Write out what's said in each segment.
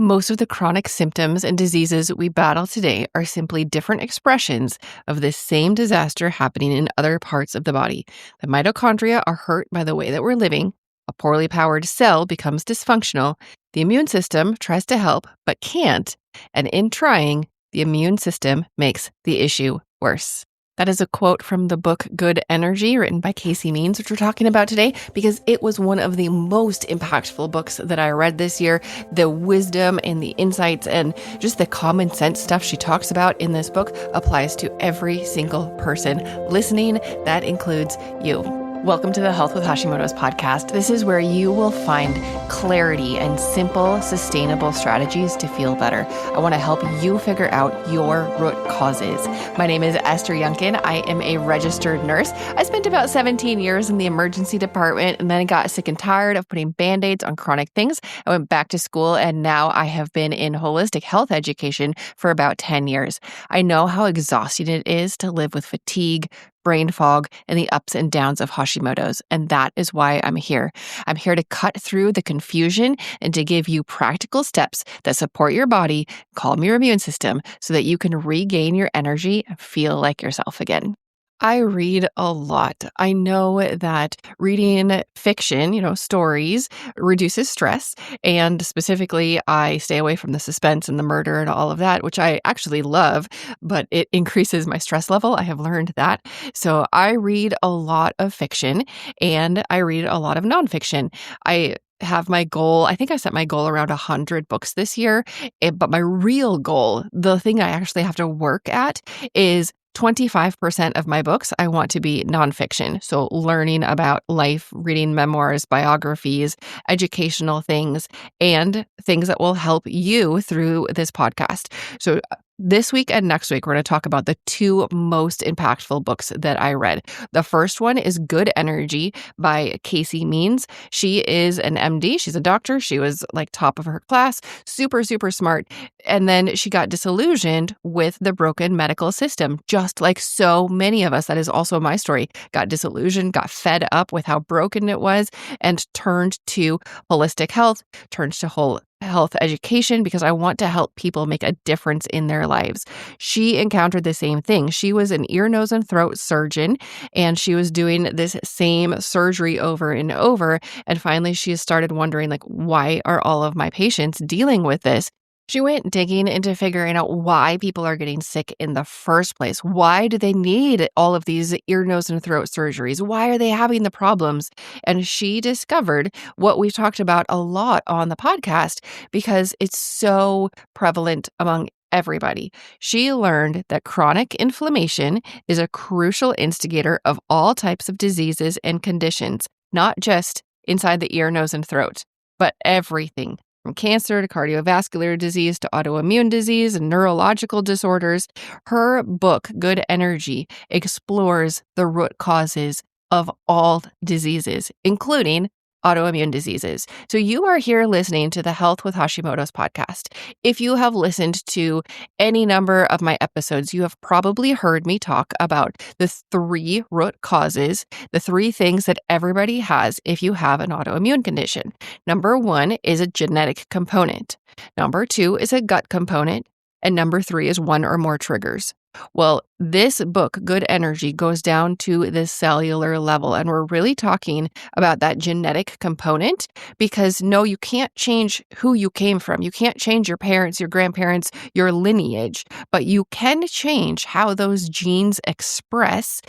Most of the chronic symptoms and diseases we battle today are simply different expressions of this same disaster happening in other parts of the body. The mitochondria are hurt by the way that we're living. A poorly powered cell becomes dysfunctional. The immune system tries to help but can't. And in trying, the immune system makes the issue worse. That is a quote from the book Good Energy, written by Casey Means, which we're talking about today because it was one of the most impactful books that I read this year. The wisdom and the insights and just the common sense stuff she talks about in this book applies to every single person listening. That includes you. Welcome to the Health with Hashimoto's podcast. This is where you will find clarity and simple, sustainable strategies to feel better. I want to help you figure out your root causes. My name is Esther Youngkin. I am a registered nurse. I spent about 17 years in the emergency department and then I got sick and tired of putting Band-Aids on chronic things. I went back to school and now I have been in holistic health education for about 10 years. I know how exhausting it is to live with fatigue, brain fog, and the ups and downs of Hashimoto's. And that is why I'm here. I'm here to cut through the confusion and to give you practical steps that support your body, calm your immune system, so that you can regain your energy and feel like yourself again. I read a lot. I know that reading fiction, stories, reduces stress. And specifically, I stay away from the suspense and the murder and all of that, which I actually love, but it increases my stress level. I have learned that. So I read a lot of fiction and I read a lot of nonfiction. I have my goal. I think I set my goal around 100 books this year, but my real goal, the thing I actually have to work at, is 25% of my books I want to be nonfiction. So learning about life, reading memoirs, biographies, educational things, and things that will help you through this podcast. So this week and next week, we're going to talk about the two most impactful books that I read. The first one is Good Energy by Casey Means. She is an MD. She's a doctor. She was like top of her class, super, super smart. And then she got disillusioned with the broken medical system, just like so many of us. That is also my story. Got disillusioned, got fed up with how broken it was, and turned to holistic health, turned to whole health education because I want to help people make a difference in their lives. She encountered the same thing. She was an ear, nose, and throat surgeon, and she was doing this same surgery over and over. And finally, she started wondering, why are all of my patients dealing with this? She went digging into figuring out why people are getting sick in the first place. Why do they need all of these ear, nose, and throat surgeries? Why are they having the problems? And she discovered what we've talked about a lot on the podcast because it's so prevalent among everybody. She learned that chronic inflammation is a crucial instigator of all types of diseases and conditions, not just inside the ear, nose, and throat, but everything. From cancer to cardiovascular disease to autoimmune disease and neurological disorders. Her book, Good Energy, explores the root causes of all diseases, including autoimmune diseases. So you are here listening to the Health with Hashimoto's podcast. If you have listened to any number of my episodes, you have probably heard me talk about the three root causes, the three things that everybody has if you have an autoimmune condition. Number one is a genetic component. Number two is a gut component. And number three is one or more triggers. Well, this book, Good Energy, goes down to the cellular level. And we're really talking about that genetic component because no, you can't change who you came from. You can't change your parents, your grandparents, your lineage, but you can change how those genes express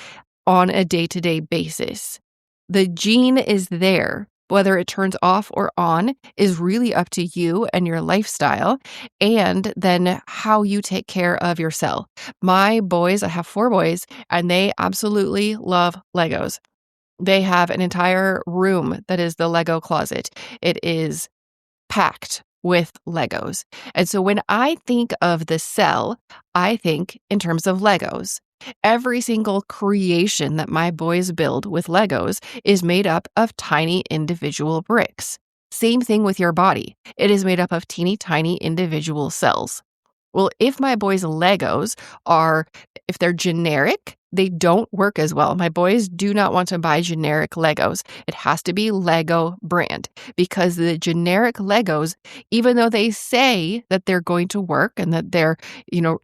on a day-to-day basis. The gene is there. Whether it turns off or on is really up to you and your lifestyle, and then how you take care of your cell. My boys, I have 4 boys, and they absolutely love Legos. They have an entire room that is the Lego closet. It is packed with Legos. And so when I think of the cell, I think in terms of Legos. Every single creation that my boys build with Legos is made up of tiny individual bricks. Same thing with your body. It is made up of teeny tiny individual cells. Well, if my boys' Legos if they're generic, they don't work as well. My boys do not want to buy generic Legos. It has to be Lego brand because the generic Legos, even though they say that they're going to work and that they're,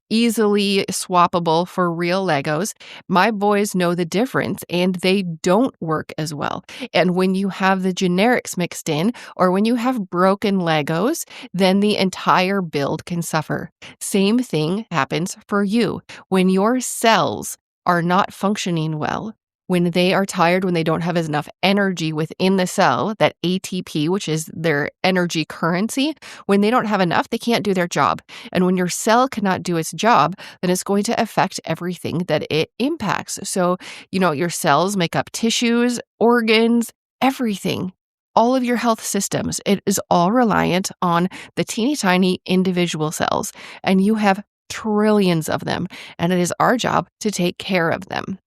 easily swappable for real Legos, my boys know the difference and they don't work as well. And when you have the generics mixed in or when you have broken Legos, then the entire build can suffer. Same thing happens for you. When your cells are not functioning well, when they are tired, when they don't have enough energy within the cell, that ATP, which is their energy currency, when they don't have enough, they can't do their job. And when your cell cannot do its job, then it's going to affect everything that it impacts. So, your cells make up tissues, organs, everything. All of your health systems, it is all reliant on the teeny tiny individual cells. And you have trillions of them, and it is our job to take care of them.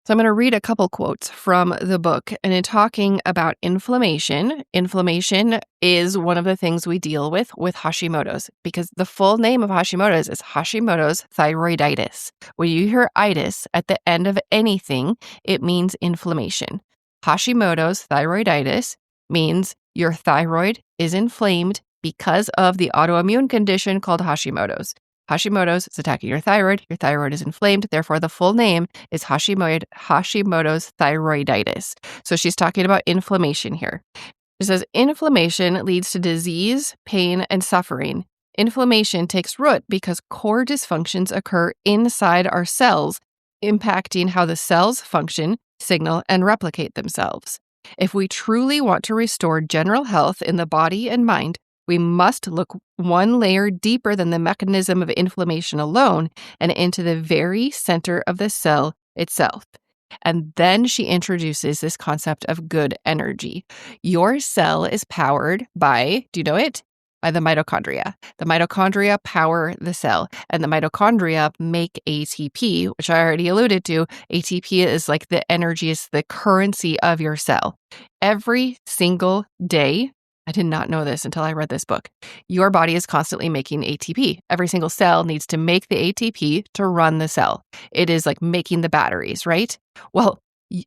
So I'm going to read a couple quotes from the book. And in talking about inflammation is one of the things we deal with Hashimoto's, because the full name of Hashimoto's is Hashimoto's thyroiditis. When you hear itis at the end of anything, it means inflammation. Hashimoto's thyroiditis means your thyroid is inflamed because of the autoimmune condition called Hashimoto's. Hashimoto's is attacking your thyroid is inflamed, therefore the full name is Hashimoto's thyroiditis. So she's talking about inflammation here. It says, inflammation leads to disease, pain, and suffering. Inflammation takes root because core dysfunctions occur inside our cells, impacting how the cells function, signal, and replicate themselves. If we truly want to restore general health in the body and mind, we must look one layer deeper than the mechanism of inflammation alone and into the very center of the cell itself. And then she introduces this concept of good energy. Your cell is powered by, do you know it? By the mitochondria. The mitochondria power the cell, and the mitochondria make ATP, which I already alluded to. ATP is like the energy, is the currency of your cell. Every single day, I did not know this until I read this book, your body is constantly making ATP. Every single cell needs to make the ATP to run the cell. It is like making the batteries, right? Well,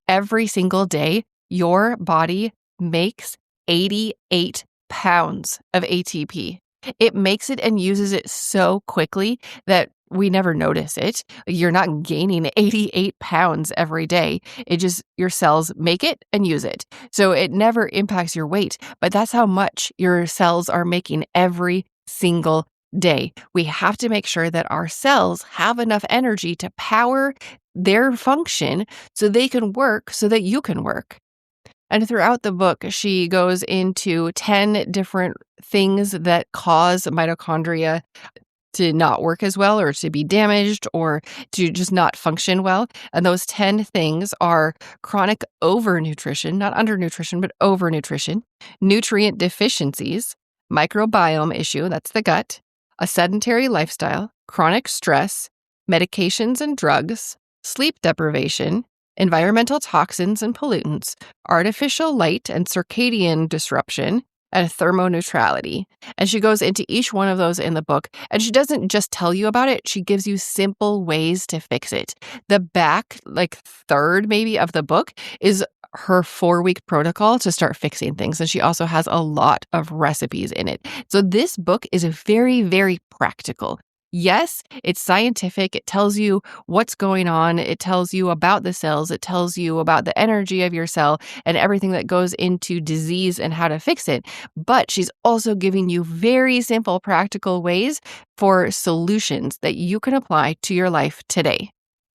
every single day, your body makes 88 pounds of ATP. It makes it and uses it so quickly that we never notice it. You're not gaining 88 pounds every day. It just, your cells make it and use it. So it never impacts your weight, but that's how much your cells are making every single day. We have to make sure that our cells have enough energy to power their function so they can work so that you can work. And throughout the book, she goes into 10 different things that cause mitochondria to not work as well or to be damaged or to just not function well. And those 10 things are chronic overnutrition, not undernutrition, but overnutrition, nutrient deficiencies, microbiome issue, that's the gut, a sedentary lifestyle, chronic stress, medications and drugs, sleep deprivation, environmental toxins and pollutants, artificial light and circadian disruption, and thermoneutrality. And she goes into each one of those in the book. And she doesn't just tell you about it, she gives you simple ways to fix it. The back, third maybe of the book is her 4-week protocol to start fixing things. And she also has a lot of recipes in it. So this book is very, very practical. Yes, it's scientific. It tells you what's going on. It tells you about the cells. It tells you about the energy of your cell and everything that goes into disease and how to fix it. But she's also giving you very simple, practical ways for solutions that you can apply to your life today.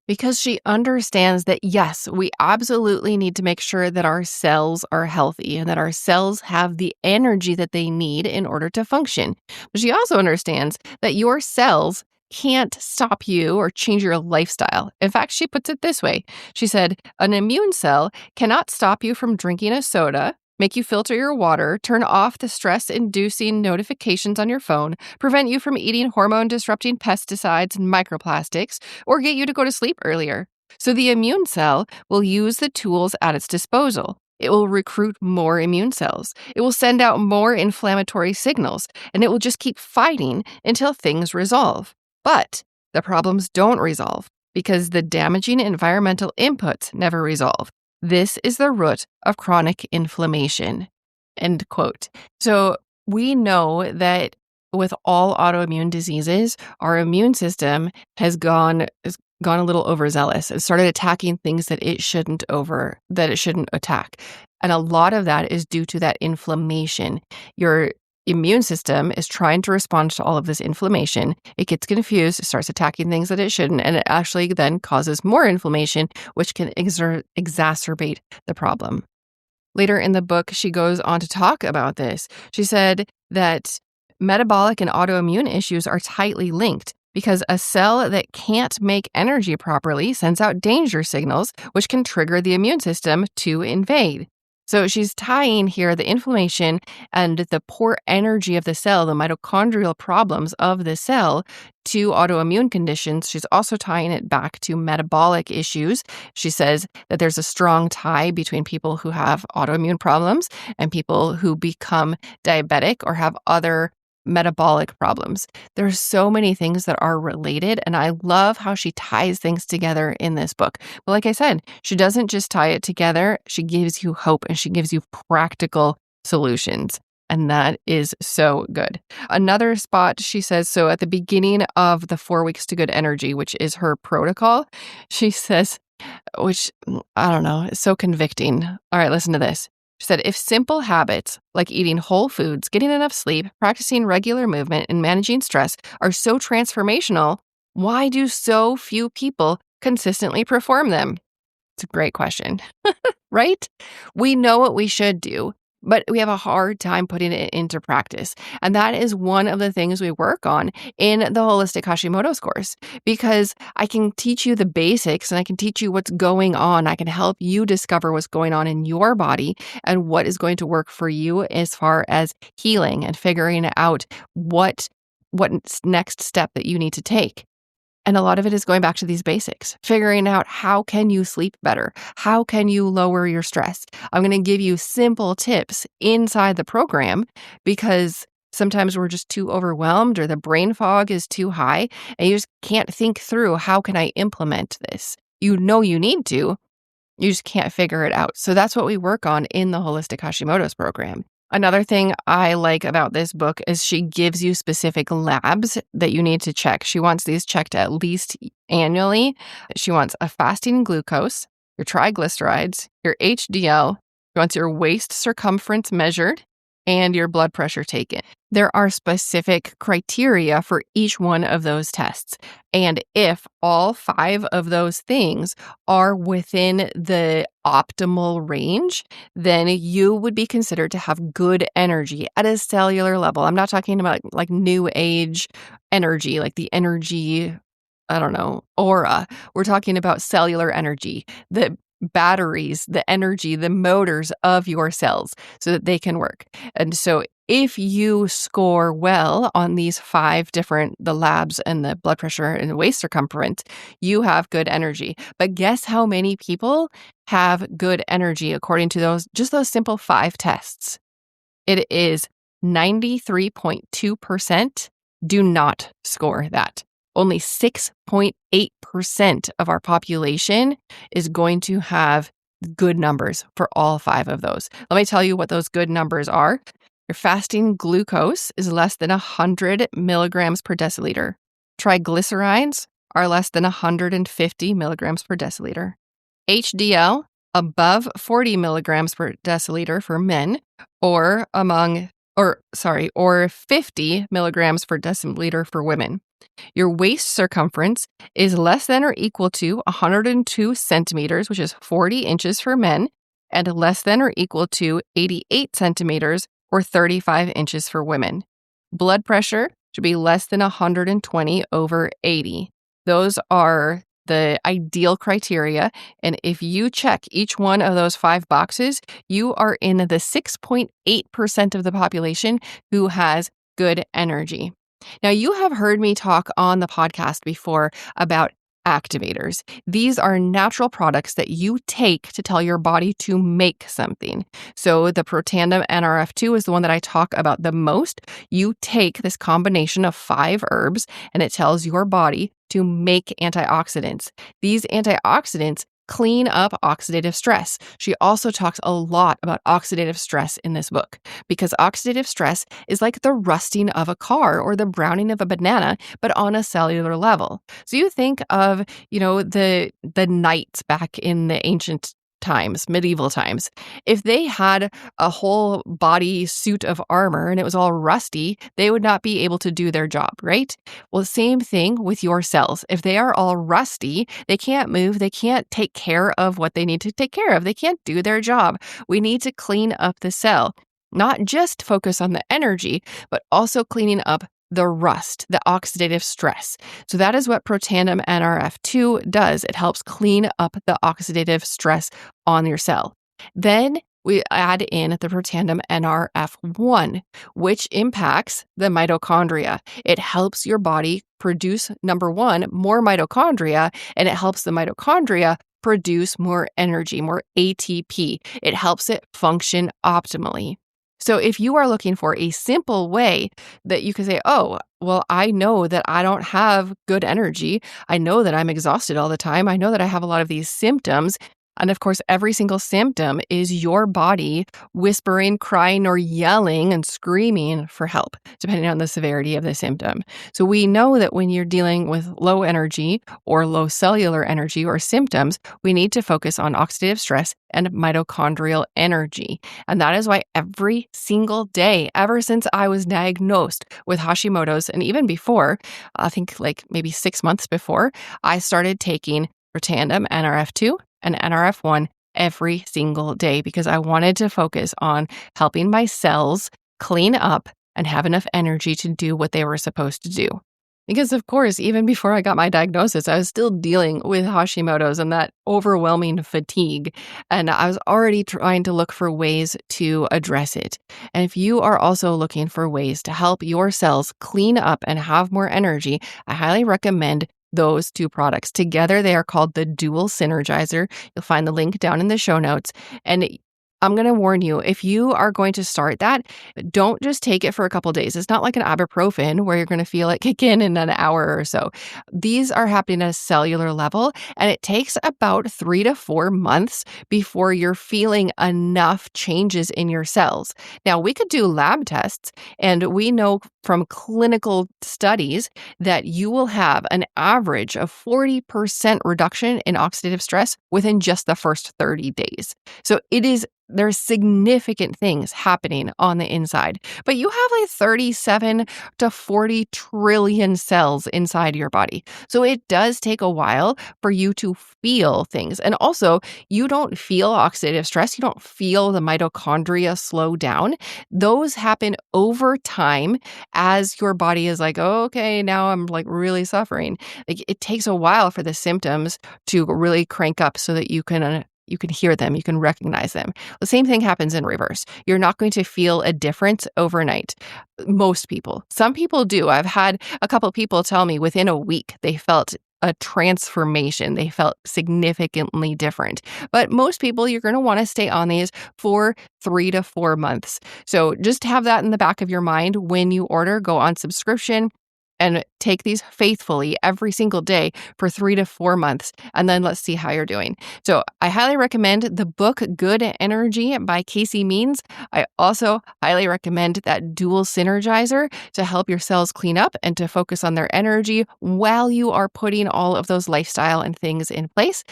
Because she understands that, yes, we absolutely need to make sure that our cells are healthy and that our cells have the energy that they need in order to function. But she also understands that your cells can't stop you or change your lifestyle. In fact, she puts it this way. She said, an immune cell cannot stop you from drinking a soda, make you filter your water, turn off the stress-inducing notifications on your phone, prevent you from eating hormone-disrupting pesticides and microplastics, or get you to go to sleep earlier. So the immune cell will use the tools at its disposal. It will recruit more immune cells. It will send out more inflammatory signals, and it will just keep fighting until things resolve. But the problems don't resolve. because the damaging environmental inputs never resolve. This is the root of chronic inflammation. End quote. So we know that with all autoimmune diseases, our immune system has gone a little overzealous. It started attacking things that it shouldn't attack. And a lot of that is due to that inflammation. Your immune system is trying to respond to all of this inflammation. It gets confused, it starts attacking things that it shouldn't, and it actually then causes more inflammation, which can exacerbate the problem. Later in the book, she goes on to talk about this. She said that metabolic and autoimmune issues are tightly linked because a cell that can't make energy properly sends out danger signals, which can trigger the immune system to invade. So she's tying here the inflammation and the poor energy of the cell, the mitochondrial problems of the cell, to autoimmune conditions. She's also tying it back to metabolic issues. She says that there's a strong tie between people who have autoimmune problems and people who become diabetic or have other metabolic problems. There's so many things that are related, and I love how she ties things together in this book. But like I said, she doesn't just tie it together, she gives you hope and she gives you practical solutions. And that is so good. Another spot, she says, so at the beginning of the 4 weeks to good energy, which is her protocol, she says, which I don't know, is so convicting. All right, listen to this. She said, if simple habits like eating whole foods, getting enough sleep, practicing regular movement, and managing stress are so transformational, why do so few people consistently perform them? It's a great question, right? We know what we should do, but we have a hard time putting it into practice. And that is one of the things we work on in the Holistic Hashimoto's course, because I can teach you the basics and I can teach you what's going on. I can help you discover what's going on in your body and what is going to work for you as far as healing and figuring out what next step that you need to take. And a lot of it is going back to these basics, figuring out how can you sleep better? How can you lower your stress? I'm going to give you simple tips inside the program because sometimes we're just too overwhelmed or the brain fog is too high and you just can't think through how can I implement this? You know you need to, you just can't figure it out. So that's what we work on in the Holistic Hashimoto's program. Another thing I like about this book is she gives you specific labs that you need to check. She wants these checked at least annually. She wants a fasting glucose, your triglycerides, your HDL. She wants your waist circumference measured and your blood pressure taken. There are specific criteria for each one of those tests. And if all 5 of those things are within the optimal range, then you would be considered to have good energy at a cellular level. I'm not talking about like new age energy, like the energy, I don't know, aura. We're talking about cellular energy, the batteries, the energy, the motors of your cells so that they can work. And so if you score well on these 5 different, the labs and the blood pressure and the waist circumference, you have good energy. But guess how many people have good energy according to those simple 5 tests? It is 93.2% do not score that. Only 6.8% of our population is going to have good numbers for all 5 of those. Let me tell you what those good numbers are. Your fasting glucose is less than 100 milligrams per deciliter. Triglycerides are less than 150 milligrams per deciliter. HDL above 40 milligrams per deciliter for men, or 50 milligrams per deciliter for women. Your waist circumference is less than or equal to 102 centimeters, which is 40 inches for men, and less than or equal to 88 centimeters, or 35 inches for women. Blood pressure should be less than 120 over 80. Those are the ideal criteria. And if you check each one of those 5 boxes, you are in the 6.8% of the population who has good energy. Now, you have heard me talk on the podcast before about activators. These are natural products that you take to tell your body to make something. So the Protandim NRF2 is the one that I talk about the most. You take this combination of 5 herbs and it tells your body to make antioxidants. These antioxidants clean up oxidative stress. She also talks a lot about oxidative stress in this book because oxidative stress is like the rusting of a car or the browning of a banana, but on a cellular level. So you think of, the knights back in the ancient times, medieval times. If they had a whole body suit of armor and it was all rusty, they would not be able to do their job, right? Well, same thing with your cells. If they are all rusty, they can't move, they can't take care of what they need to take care of. They can't do their job. We need to clean up the cell, not just focus on the energy, but also cleaning up the rust, the oxidative stress. So that is what Protandim NRF2 does. It helps clean up the oxidative stress on your cell. Then we add in the Protandim NRF1, which impacts the mitochondria. It helps your body produce, number one, more mitochondria, and it helps the mitochondria produce more energy, more ATP. It helps it function optimally. So if you are looking for a simple way that you can say, oh, well, I know that I don't have good energy. I know that I'm exhausted all the time. I know that I have a lot of these symptoms. And of course, every single symptom is your body whispering, crying, or yelling and screaming for help, depending on the severity of the symptom. So we know that when you're dealing with low energy or low cellular energy or symptoms, we need to focus on oxidative stress and mitochondrial energy. And that is why every single day, ever since I was diagnosed with Hashimoto's, and even before, I think like maybe 6 months before, I started taking Protandim NRF2 and NRF1 every single day because I wanted to focus on helping my cells clean up and have enough energy to do what they were supposed to do. Because of course, even before I got my diagnosis, I was still dealing with Hashimoto's and that overwhelming fatigue. And I was already trying to look for ways to address it. And if you are also looking for ways to help your cells clean up and have more energy, I highly recommend those 2 products. Together, they are called the Dual Synergizer. You'll find the link down in the show notes. And I'm going to warn you, if you are going to start that, don't just take it for a couple of days. It's not like an ibuprofen where you're going to feel it kick in an hour or so. These are happening at a cellular level, and it takes about 3 to 4 months before you're feeling enough changes in your cells. Now, we could do lab tests, and we know from clinical studies that you will have an average of 40% reduction in oxidative stress within just the first 30 days. So there's significant things happening on the inside, but you have like 37 to 40 trillion cells inside your body. So it does take a while for you to feel things. And also, you don't feel oxidative stress. You don't feel the mitochondria slow down. Those happen over time as your body is like, oh, okay, now I'm like really suffering. Like it takes a while for the symptoms to really crank up so that you can hear them, you can recognize them. The same thing happens in reverse. You're not going to feel a difference overnight. Most people. Some people do. I've had a couple of people tell me within a week they felt a transformation. They felt significantly different. But most people, you're going to want to stay on these for 3 to 4 months. So just have that in the back of your mind when you order, go on subscription and take these faithfully every single day for 3 to 4 months. And then let's see how you're doing. So I highly recommend the book Good Energy by Casey Means. I also highly recommend that Dual Synergizer to help your cells clean up and to focus on their energy while you are putting all of those lifestyle and things in place.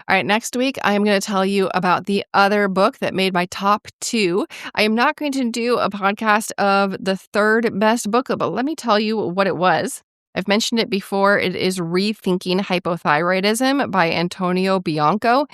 All right, next week, I'm going to tell you about the other book that made my top 2. I am not going to do a podcast of the third best book, but let me tell you what it was. I've mentioned it before. It is Rethinking Hypothyroidism by Antonio Bianco.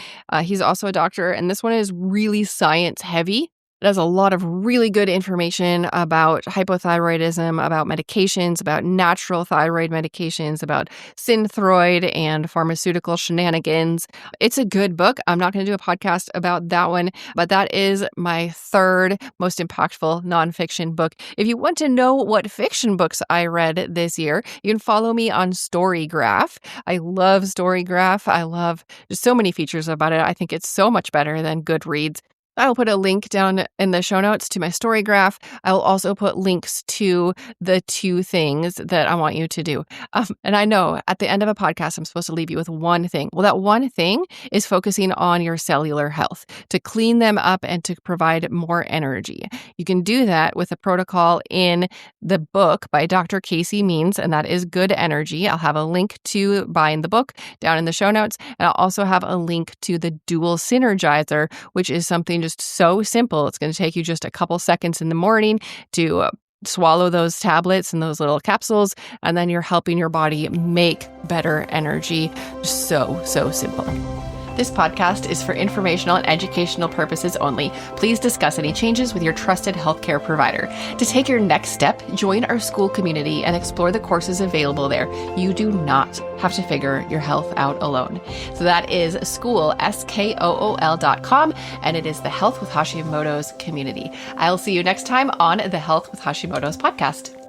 He's also a doctor, and this one is really science heavy. It has a lot of really good information about hypothyroidism, about medications, about natural thyroid medications, about Synthroid and pharmaceutical shenanigans. It's a good book. I'm not going to do a podcast about that one, but that is my third most impactful nonfiction book. If you want to know what fiction books I read this year, you can follow me on Storygraph. I love Storygraph. I love just so many features about it. I think it's so much better than Goodreads. I will put a link down in the show notes to my Storygraph. I will also put links to the 2 things that I want you to do. And I know at the end of a podcast, I'm supposed to leave you with one thing. Well, that one thing is focusing on your cellular health, to clean them up and to provide more energy. You can do that with a protocol in the book by Dr. Casey Means, and that is Good Energy. I'll have a link to buying the book down in the show notes. And I'll also have a link to the Dual Synergizer, which is something just so simple. It's going to take you just a couple seconds in the morning to swallow those tablets and those little capsules, and then you're helping your body make better energy. So simple. This podcast is for informational and educational purposes only. Please discuss any changes with your trusted healthcare provider. To take your next step, join our school community and explore the courses available there. You do not have to figure your health out alone. So that is school, SKOOL.com, and it is the Health with Hashimoto's community. I'll see you next time on the Health with Hashimoto's podcast.